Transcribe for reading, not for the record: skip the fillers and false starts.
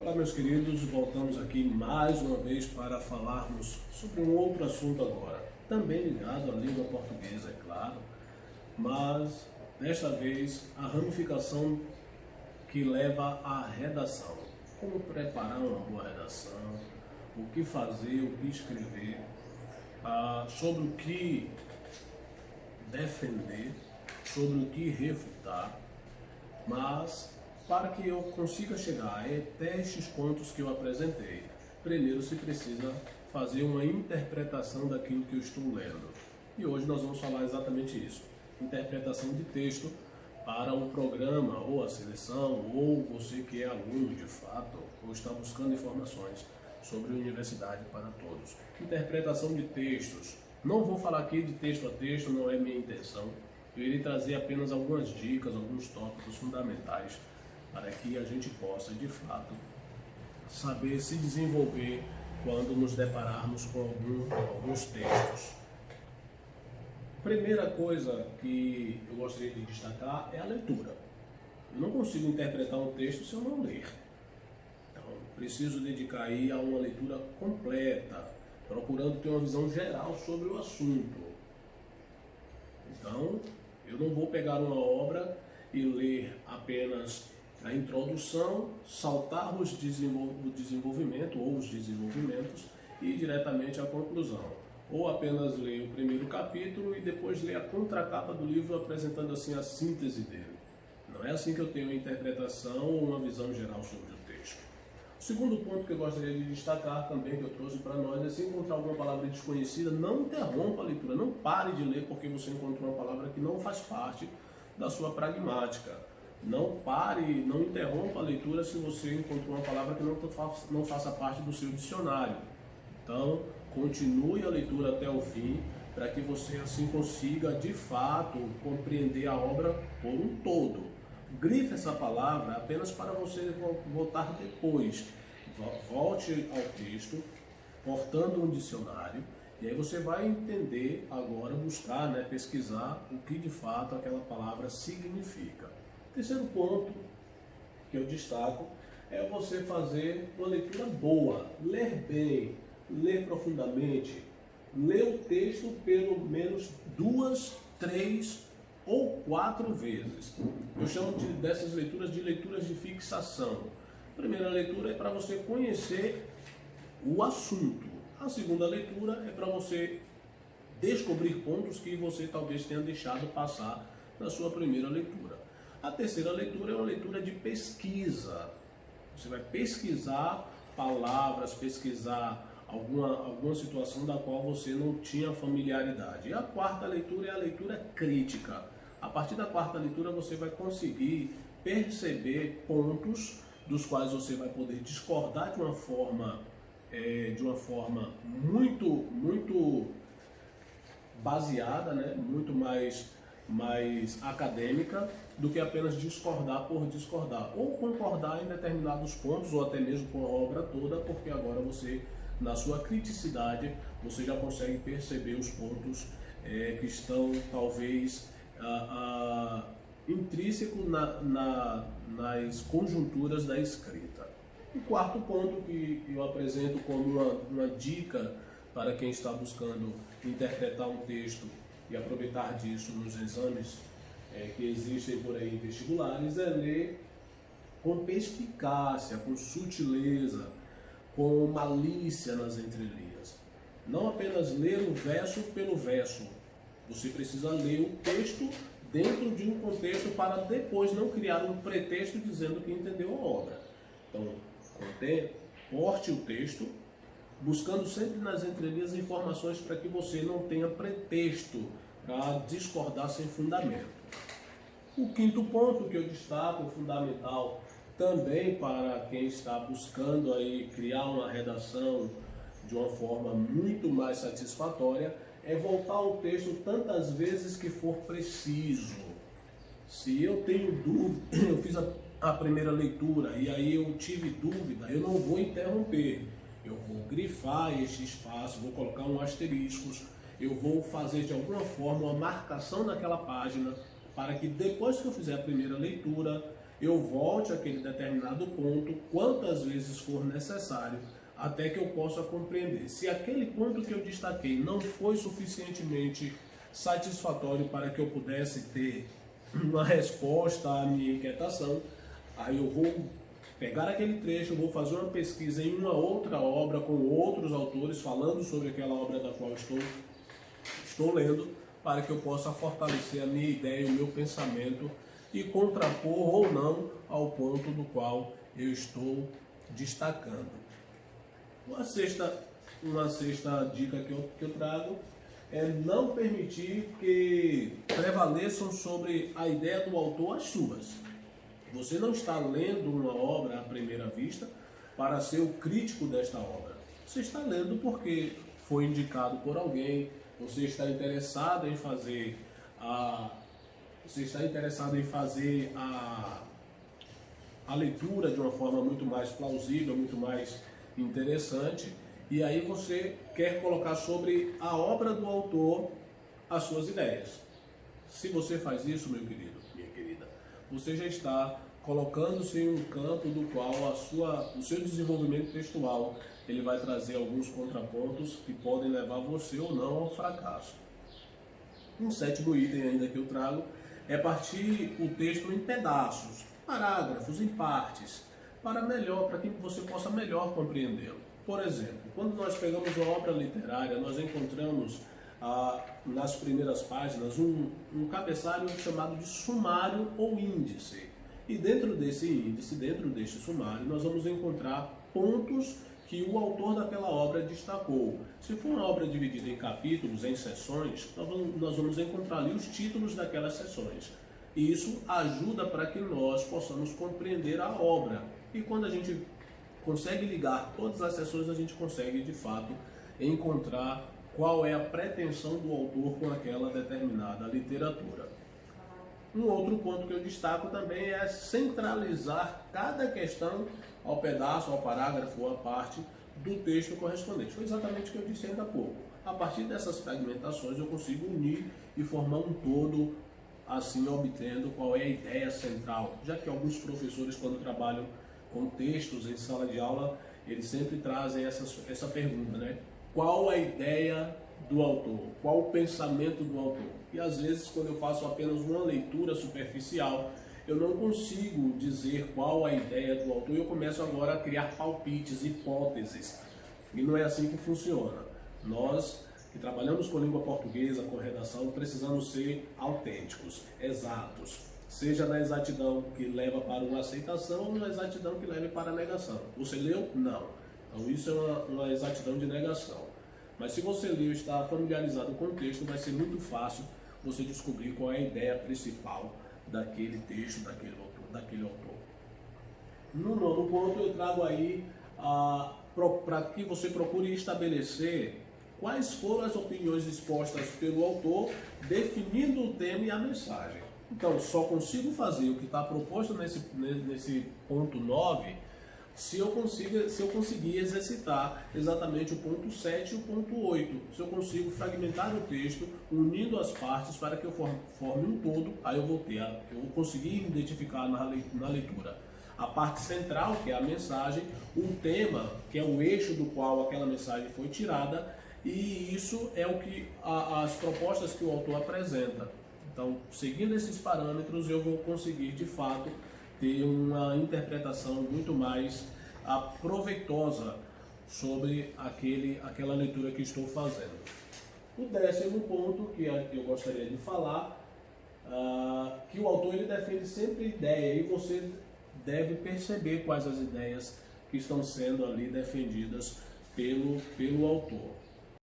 Olá, meus queridos, voltamos aqui mais uma vez para falarmos sobre um outro assunto agora, também ligado à língua portuguesa, é claro, mas desta vez a ramificação que leva à redação. Como preparar uma boa redação, o que fazer, o que escrever, sobre o que defender, sobre o que refutar, mas para que eu consiga chegar até estes pontos que eu apresentei, primeiro se precisa fazer uma interpretação daquilo que eu estou lendo. E hoje nós vamos falar exatamente isso. Interpretação de texto para um programa, ou a seleção, ou você que é aluno de fato, ou está buscando informações sobre a universidade para todos. Interpretação de textos. Não vou falar aqui de texto a texto, não é minha intenção. Eu irei trazer apenas algumas dicas, alguns tópicos fundamentais para que a gente possa, de fato, saber se desenvolver quando nos depararmos com alguns textos. Primeira coisa que eu gostaria de destacar é a leitura. Eu não consigo interpretar um texto se eu não ler. Então, preciso dedicar aí a uma leitura completa, procurando ter uma visão geral sobre o assunto. Então, eu não vou pegar uma obra e ler apenas a introdução, saltar o desenvolvimento ou os desenvolvimentos e ir diretamente à conclusão. Ou apenas ler o primeiro capítulo e depois ler a contracapa do livro apresentando assim a síntese dele. Não é assim que eu tenho uma interpretação ou uma visão geral sobre o texto. O segundo ponto que eu gostaria de destacar também, que eu trouxe para nós, é se encontrar alguma palavra desconhecida, não interrompa a leitura, não pare de ler porque você encontrou uma palavra que não faz parte da sua pragmática. Não pare, não interrompa a leitura se você encontrou uma palavra que não faça parte do seu dicionário. Então, continue a leitura até o fim, para que você assim consiga, de fato, compreender a obra por um todo. Grife essa palavra apenas para você voltar depois. Volte ao texto, portando um dicionário, e aí você vai entender agora, buscar, pesquisar o que de fato aquela palavra significa. Terceiro ponto que eu destaco é você fazer uma leitura boa, ler bem, ler profundamente, ler o texto pelo menos 2, 3 ou 4 vezes. Eu chamo dessas leituras de leituras de fixação. A primeira leitura é para você conhecer o assunto. A segunda leitura é para você descobrir pontos que você talvez tenha deixado passar na sua primeira leitura. A terceira leitura é uma leitura de pesquisa. Você vai pesquisar palavras, pesquisar alguma situação da qual você não tinha familiaridade. E a quarta leitura é a leitura crítica. A partir da quarta leitura você vai conseguir perceber pontos dos quais você vai poder discordar de uma forma muito baseada, muito mais acadêmica do que apenas discordar por discordar, ou concordar em determinados pontos, ou até mesmo com a obra toda, porque agora você, na sua criticidade, você já consegue perceber os pontos que estão talvez intrínsecos nas conjunturas da escrita. O quarto ponto que eu apresento como uma dica para quem está buscando interpretar um texto e aproveitar disso nos exames que existem por aí vestibulares, é ler com perspicácia, com sutileza, com malícia nas entrelinhas. Não apenas ler o verso pelo verso. Você precisa ler o texto dentro de um contexto para depois não criar um pretexto dizendo que entendeu a obra. Então, corte o texto, buscando sempre nas entrelinhas informações para que você não tenha pretexto para discordar sem fundamento. O quinto ponto que eu destaco, fundamental também para quem está buscando aí criar uma redação de uma forma muito mais satisfatória, é voltar ao texto tantas vezes que for preciso. Se eu tenho dúvida, eu fiz a primeira leitura e aí eu tive dúvida, eu não vou interromper. Eu vou grifar este espaço, vou colocar um asterisco, eu vou fazer de alguma forma uma marcação naquela página para que depois que eu fizer a primeira leitura, eu volte àquele determinado ponto quantas vezes for necessário, até que eu possa compreender. Se aquele ponto que eu destaquei não foi suficientemente satisfatório para que eu pudesse ter uma resposta à minha inquietação, aí eu vou pegar aquele trecho, vou fazer uma pesquisa em uma outra obra com outros autores falando sobre aquela obra da qual estou lendo, para que eu possa fortalecer a minha ideia e o meu pensamento e contrapor ou não ao ponto do qual eu estou destacando. Uma sexta dica que eu trago é não permitir que prevaleçam sobre a ideia do autor as suas. Você não está lendo uma obra à primeira vista para ser o crítico desta obra. Você está lendo porque foi indicado por alguém, você está interessado em fazer a leitura de uma forma muito mais plausível, muito mais interessante, e aí você quer colocar sobre a obra do autor as suas ideias. Se você faz isso, meu querido, minha querida, você já está colocando-se em um campo do qual o seu desenvolvimento textual ele vai trazer alguns contrapontos que podem levar você ou não ao fracasso. Um sétimo item ainda que eu trago é partir o texto em pedaços, parágrafos, em partes, para que você possa melhor compreendê-lo. Por exemplo, quando nós pegamos uma obra literária, nós encontramos nas primeiras páginas um cabeçalho chamado de sumário ou índice. E dentro desse índice, dentro deste sumário, nós vamos encontrar pontos que o autor daquela obra destacou. Se for uma obra dividida em capítulos, em seções, nós vamos encontrar ali os títulos daquelas seções. E isso ajuda para que nós possamos compreender a obra. E quando a gente consegue ligar todas as seções, a gente consegue, de fato, encontrar qual é a pretensão do autor com aquela determinada literatura. Um outro ponto que eu destaco também é centralizar cada questão ao pedaço, ao parágrafo ou à parte do texto correspondente. Foi exatamente o que eu disse ainda há pouco. A partir dessas fragmentações eu consigo unir e formar um todo, assim obtendo qual é a ideia central, já que alguns professores, quando trabalham com textos em sala de aula, eles sempre trazem essa pergunta, né? Qual a ideia do autor? Qual o pensamento do autor? E às vezes, quando eu faço apenas uma leitura superficial, eu não consigo dizer qual a ideia do autor e eu começo agora a criar palpites, hipóteses. E não é assim que funciona. Nós, que trabalhamos com língua portuguesa, com redação, precisamos ser autênticos, exatos. Seja na exatidão que leva para uma aceitação ou na exatidão que leve para a negação. Você leu? Não. Então isso é uma exatidão de negação. Mas se você leu e está familiarizado com o texto, vai ser muito fácil você descobrir qual é a ideia principal daquele texto, daquele autor. No nono ponto eu trago aí para que você procure estabelecer quais foram as opiniões expostas pelo autor, definindo o tema e a mensagem. Então, só consigo fazer o que está proposto nesse ponto 9 se eu conseguir exercitar exatamente o ponto 7 e o ponto 8. Se eu consigo fragmentar o texto, unindo as partes para que eu forme um todo, aí eu vou conseguir identificar na leitura a parte central, que é a mensagem, o tema, que é o eixo do qual aquela mensagem foi tirada, e isso é o que as propostas que o autor apresenta. Então, seguindo esses parâmetros, eu vou conseguir, de fato, ter uma interpretação muito mais proveitosa sobre aquela leitura que estou fazendo. O 10º ponto que eu gostaria de falar, que o autor ele defende sempre ideia, e você deve perceber quais as ideias que estão sendo ali defendidas pelo autor.